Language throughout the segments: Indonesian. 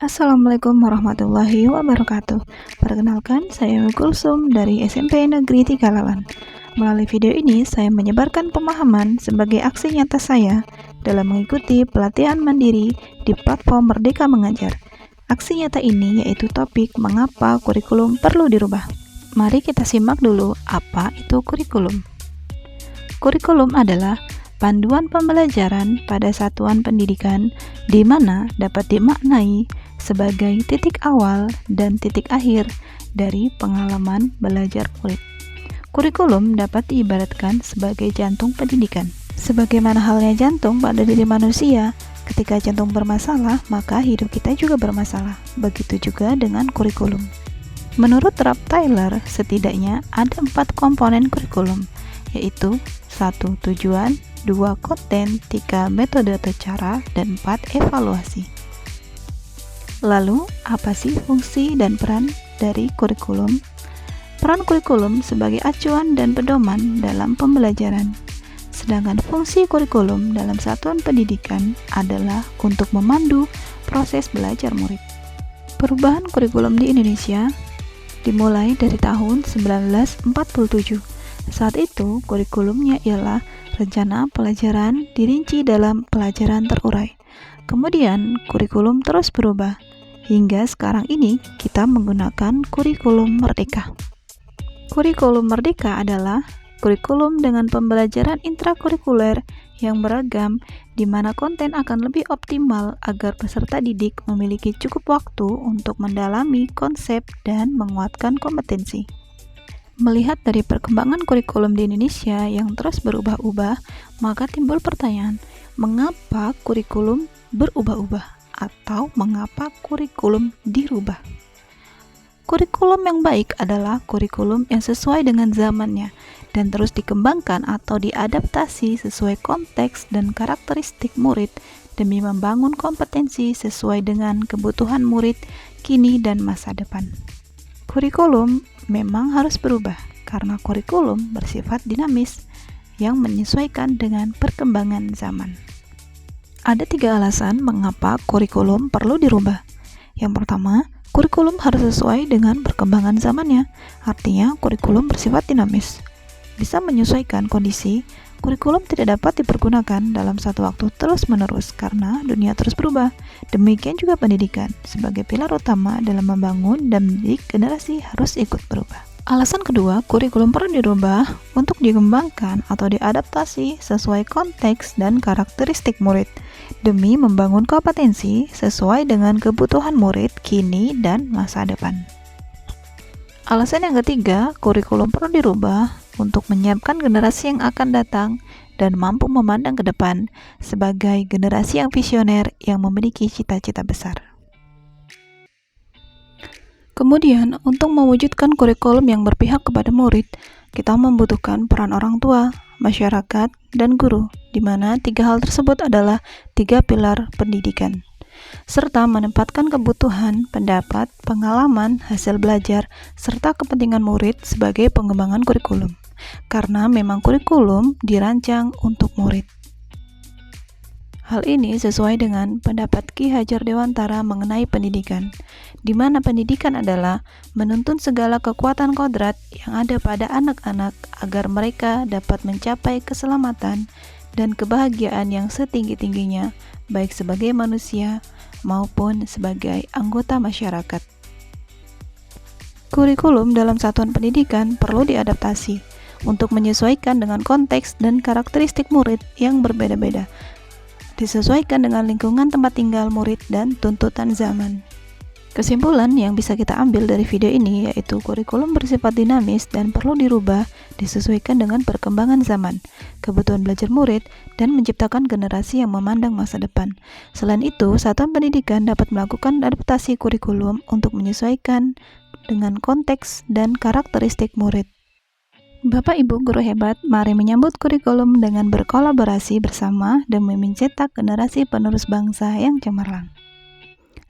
Assalamualaikum warahmatullahi wabarakatuh. Perkenalkan, saya Kulsum dari SMP Negeri Tiga Melalui video ini, saya menyebarkan pemahaman sebagai aksi nyata saya dalam mengikuti pelatihan mandiri di platform Merdeka Mengajar. Aksi nyata ini yaitu topik mengapa kurikulum perlu dirubah. Mari kita simak dulu apa itu kurikulum. Kurikulum adalah panduan pembelajaran pada satuan pendidikan di mana dapat dimaknai sebagai titik awal dan titik akhir dari pengalaman belajar murid. Kurikulum dapat diibaratkan sebagai jantung pendidikan. Sebagaimana halnya jantung pada diri manusia, ketika jantung bermasalah, maka hidup kita juga bermasalah. Begitu juga dengan kurikulum. Menurut Ralph Tyler, setidaknya ada 4 komponen kurikulum, yaitu 1. Tujuan, 2. Konten, 3. Metode atau cara, dan 4. Evaluasi. Lalu, apa sih fungsi dan peran dari kurikulum? Peran kurikulum sebagai acuan dan pedoman dalam pembelajaran. Sedangkan fungsi kurikulum dalam satuan pendidikan adalah untuk memandu proses belajar murid. Perubahan kurikulum di Indonesia dimulai dari tahun 1947. Saat itu, kurikulumnya ialah rencana pelajaran dirinci dalam pelajaran terurai. Kemudian, kurikulum terus berubah. Hingga sekarang ini, kita menggunakan kurikulum merdeka. Kurikulum merdeka adalah kurikulum dengan pembelajaran intrakurikuler yang beragam, di mana konten akan lebih optimal agar peserta didik memiliki cukup waktu untuk mendalami konsep dan menguatkan kompetensi. Melihat dari perkembangan kurikulum di Indonesia yang terus berubah-ubah, maka timbul pertanyaan, mengapa kurikulum berubah-ubah atau mengapa kurikulum dirubah? Kurikulum yang baik adalah kurikulum yang sesuai dengan zamannya dan terus dikembangkan atau diadaptasi sesuai konteks dan karakteristik murid demi membangun kompetensi sesuai dengan kebutuhan murid kini dan masa depan. Kurikulum memang harus berubah karena kurikulum bersifat dinamis yang menyesuaikan dengan perkembangan zaman. Ada 3 alasan mengapa kurikulum perlu dirubah. Yang pertama, kurikulum harus sesuai dengan perkembangan zamannya. Artinya, kurikulum bersifat dinamis. Bisa menyesuaikan kondisi, kurikulum tidak dapat dipergunakan dalam satu waktu terus-menerus karena dunia terus berubah. Demikian juga pendidikan, sebagai pilar utama dalam membangun dan mendidik generasi harus ikut berubah. Alasan kedua, kurikulum perlu dirubah untuk dikembangkan atau diadaptasi sesuai konteks dan karakteristik murid, demi membangun kompetensi sesuai dengan kebutuhan murid kini dan masa depan. Alasan yang ketiga, kurikulum perlu dirubah untuk menyiapkan generasi yang akan datang dan mampu memandang ke depan sebagai generasi yang visioner yang memiliki cita-cita besar. Kemudian, untuk mewujudkan kurikulum yang berpihak kepada murid, kita membutuhkan peran orang tua, masyarakat, dan guru, di mana 3 hal tersebut adalah 3 pilar pendidikan, serta menempatkan kebutuhan, pendapat, pengalaman, hasil belajar, serta kepentingan murid sebagai pengembangan kurikulum, karena memang kurikulum dirancang untuk murid. Hal ini sesuai dengan pendapat Ki Hajar Dewantara mengenai pendidikan, di mana pendidikan adalah menuntun segala kekuatan kodrat yang ada pada anak-anak agar mereka dapat mencapai keselamatan dan kebahagiaan yang setinggi-tingginya, baik sebagai manusia maupun sebagai anggota masyarakat. Kurikulum dalam satuan pendidikan perlu diadaptasi untuk menyesuaikan dengan konteks dan karakteristik murid yang berbeda-beda, disesuaikan dengan lingkungan tempat tinggal murid dan tuntutan zaman. Kesimpulan yang bisa kita ambil dari video ini yaitu kurikulum bersifat dinamis dan perlu dirubah disesuaikan dengan perkembangan zaman, kebutuhan belajar murid, dan menciptakan generasi yang memandang masa depan. Selain itu, satuan pendidikan dapat melakukan adaptasi kurikulum untuk menyesuaikan dengan konteks dan karakteristik murid. Bapak Ibu guru hebat, mari menyambut kurikulum dengan berkolaborasi bersama demi mencetak generasi penerus bangsa yang cemerlang.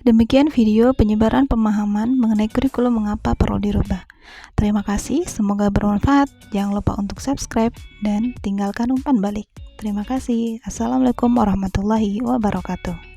Demikian video penyebaran pemahaman mengenai kurikulum mengapa perlu dirubah. Terima kasih, semoga bermanfaat. Jangan lupa untuk subscribe dan tinggalkan umpan balik. Terima kasih. Assalamualaikum warahmatullahi wabarakatuh.